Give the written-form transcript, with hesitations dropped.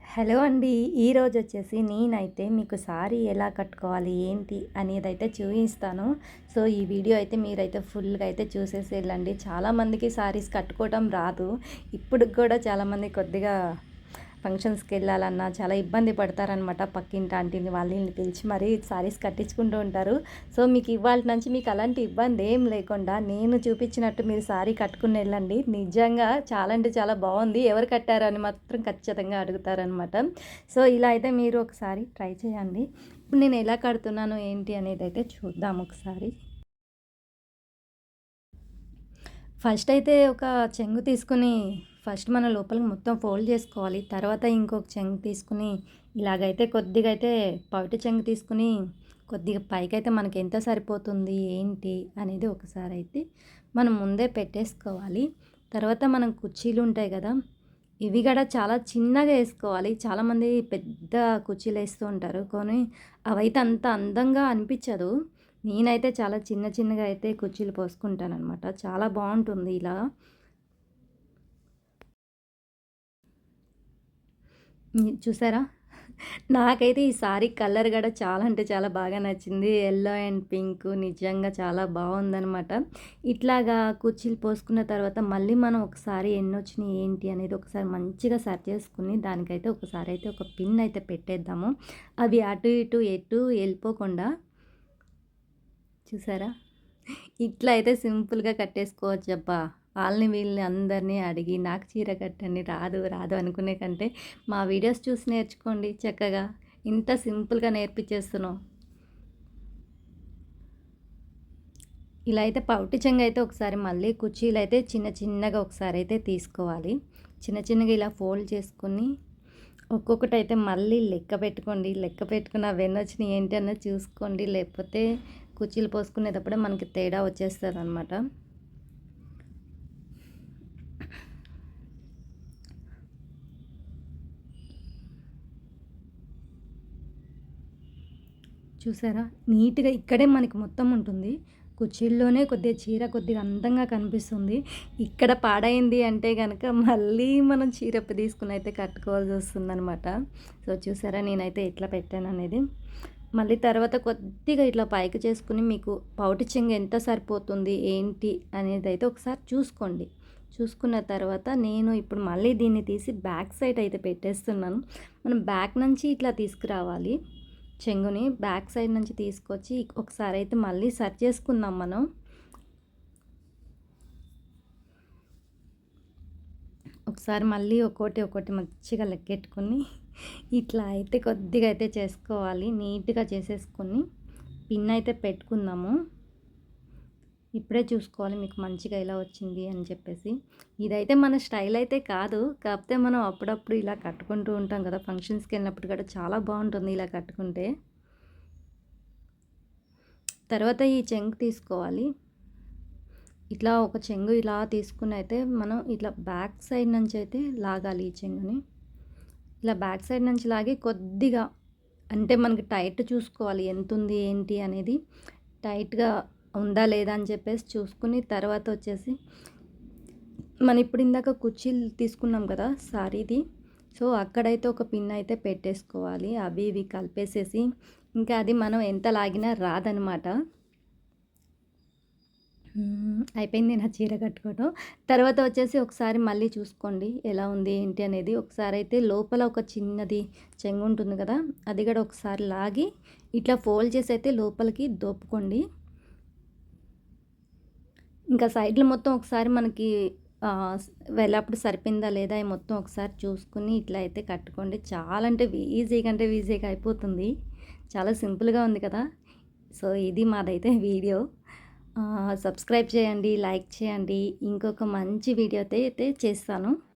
Hello అండి. ఈరోజొచ్చేసి నేనైతే మీకు సారీ ఎలా కట్టుకోవాలి, ఏంటి అనేదైతే చూయిస్తాను. సో, ఈ వీడియో అయితే మీరైతే ఫుల్‌గా అయితే చూసేసి ఎళ్ళండి. చాలామందికి సారీస్ కట్టుకోవడం రాదు. ఇప్పటికి కూడా చాలామంది కొద్దిగా ఫంక్షన్స్‌కెళ్ళాలన్నా చాలా ఇబ్బంది పడతారనమాట. పక్కింటి ఆంటీని వాళ్ళీళ్ళని పిలిచి మరీ సారీస్ కట్టించుకుంటూ ఉంటారు. సో, మీకు ఇవాల్టి నుంచి మీకు అలాంటి ఇబ్బంది ఏం లేకుండా నేను చూపించినట్టు మీరు సారీ కట్టుకుని ఎళ్ళండి. నిజంగా చాలా అంటే చాలా బావుంది. ఎవరు కట్టారు అని మాత్రం ఖచ్చితంగా అడుగుతారనమాట. సో, ఇలా అయితే మీరు ఒకసారి ట్రై చేయండి. ఇప్పుడు నేను ఎలా కడుతున్నాను ఏంటి అనేదైతే చూద్దాం ఒకసారి. ఫస్ట్ అయితే ఒక చెంగు తీసుకొని ఫస్ట్ మన లోపలికి మొత్తం ఫోల్డ్ చేసుకోవాలి. తర్వాత ఇంకొక చెంగు తీసుకొని ఇలాగైతే కొద్దిగా అయితే పవిట చెంగు తీసుకొని కొద్దిగా పైకైతే మనకి ఎంత సరిపోతుంది ఏంటి అనేది ఒకసారి అయితే మనం ముందే పెట్టేసుకోవాలి. తర్వాత మనం కుర్చీలు ఉంటాయి కదా, ఇవి కూడా చాలా చిన్నగా వేసుకోవాలి. చాలామంది పెద్ద కుర్చీలు వేస్తూ ఉంటారు కానీ అవైతే అంత అందంగా అనిపించదు. నేనైతే చాలా చిన్న చిన్నగా అయితే కుర్చీలు పోసుకుంటాననమాట. చాలా బాగుంటుంది ఇలా. చూసారా? నాకైతే ఈ సారీ కలర్ గూడా చాలా అంటే చాలా బాగా నచ్చింది. యెల్లో అండ్ పింక్ నిజంగా చాలా బావుందనమాట. ఇట్లాగా కుర్చీలు పోసుకున్న తర్వాత మళ్ళీ మనం ఒకసారి ఎన్నొచ్చినాయి ఏంటి అనేది ఒకసారి మంచిగా సరి చేసుకొని దానికైతే ఒకసారి అయితే ఒక పిన్ అయితే పెట్టేద్దాము. అవి అటు ఇటు ఎటు ఎళ్ళిపోకుండా. చూసారా? ఇట్లా అయితే సింపుల్‌గా కట్టేసుకోవచ్చబ్బా! ఆళ్ళని వీళ్ళని అందరిని అడిగి నాకు చీర కట్టండి రాదు, రాదు అనుకునే కంటే మా వీడియోస్ చూసి నేర్చుకోండి చక్కగా. ఇంత సింపుల్‌గా నేర్పించేస్తున్నాం. ఇలా అయితే పౌటి చెంగు అయితే ఒకసారి మళ్ళీ కుర్చీలైతే చిన్న చిన్నగా ఒకసారి అయితే తీసుకోవాలి. చిన్న చిన్నగా ఇలా ఫోల్డ్ చేసుకొని ఒక్కొక్కటైతే మళ్ళీ లెక్క పెట్టుకోండి. లెక్క పెట్టుకుని అవెన్నొచ్చినాయి ఏంటి అన్నది చూసుకోండి. లేకపోతే కుర్చీలు పోసుకునేటప్పుడే మనకి తేడా వచ్చేస్తదనమాట. చూసారా? నీట్‌గా ఇక్కడే మనకి మొత్తం ఉంటుంది. కుర్చీల్లోనే కొద్దిగా చీర కొద్దిగా అందంగా కనిపిస్తుంది. ఇక్కడ పాడైంది అంటే గనక మళ్ళీ మనం చీరప్ప తీసుకొని అయితే కట్టుకోవాల్సొస్తుందనమాట. సో, చూసారా నేనైతే ఎట్లా పెట్టాననేది. మళ్ళీ తర్వాత కొద్దిగా ఇట్లా పైకి చేసుకొని మీకు పౌటి చెంగు ఎంత సరిపోతుంది, ఏంటి అనేదైతే ఒకసారి చూసుకోండి. చూసుకున్న తర్వాత నేను ఇప్పుడు మళ్ళీ దీన్ని తీసి బ్యాక్ సైడ్ అయితే పెట్టేస్తున్నాను. మనం బ్యాక్ నుంచి ఇట్లా తీసుకురావాలి. చెంగుని బ్యాక్ సైడ్ నుంచి తీసుకొచ్చి ఒకసారి అయితే మళ్ళీ సరి చేసుకుందాం మనం. ఒకసారి మళ్ళీ ఒక్కోటి ఒక్కోటి మంచిగా లెక్కెట్టుకొని ఇట్లా అయితే కొద్దిగా అయితే చేసుకోవాలి. నీట్‌గా చేసేసుకొని పిన్ అయితే పెట్టుకుందాము. ఇప్పుడే చూసుకోవాలి మీకు మంచిగా ఎలా వచ్చింది అని చెప్పేసి. ఇదైతే మన స్టైల్ అయితే కాదు. కాకపోతే మనం అప్పుడప్పుడు ఇలా కట్టుకుంటూ ఉంటాం కదా! ఫంక్షన్స్‌కెళ్ళినప్పుడు కూడా చాలా బావుంటుంది ఇలా కట్టుకుంటే. తర్వాత ఈ చెంగు తీసుకోవాలి. ఇట్లా ఒక చెంగు ఇలా తీసుకుని అయితే మనం ఇట్లా బ్యాక్ సైడ్ నుంచి అయితే లాగాలి ఈ చెంగుని. ఇలా బ్యాక్ సైడ్ నుంచి లాగి కొద్దిగా అంటే మనకి టైట్ చూసుకోవాలి ఎంతుంది ఏంటి అనేది. టైట్‌గా ఉందా లేదా అని చెప్పేసి చూసుకుని తర్వాత వచ్చేసి మనం ఇప్పుడు ఇందాక కుర్చీలు తీసుకున్నాం కదా సారీది. సో, అక్కడైతే ఒక పిన్ అయితే పెట్టేసుకోవాలి. అవి ఇవి కలిపేసేసి ఇంకా అది మనం ఎంత లాగినా రాదనమాట. అయిపోయింది నా చీర కట్టుకోవడం. తర్వాత వచ్చేసి ఒకసారి మళ్ళీ చూసుకోండి ఎలా ఉంది ఏంటి అనేది. ఒకసారి అయితే లోపల ఒక చిన్నది చెంగు ఉంటుంది కదా! అది కూడా ఒకసారి లాగి ఇట్లా ఫోల్డ్ చేసి అయితే లోపలికి దోపుకోండి. ఇంకా సైడ్‌లు మొత్తం ఒకసారి మనకి వెళ్ళప్పుడు సరిపోయిందా లేదా అని మొత్తం ఒకసారి చూసుకొని ఇట్లా అయితే కట్టుకోండి. చాలా అంటే ఈజీగా అంటే ఈజీగా అయిపోతుంది. చాలా సింపుల్‌గా ఉంది కదా! సో, ఇది మాదైతే వీడియో. సబ్స్క్రైబ్ చేయండి, లైక్ చేయండి. ఇంకొక మంచి వీడియోతో అయితే చేస్తాను.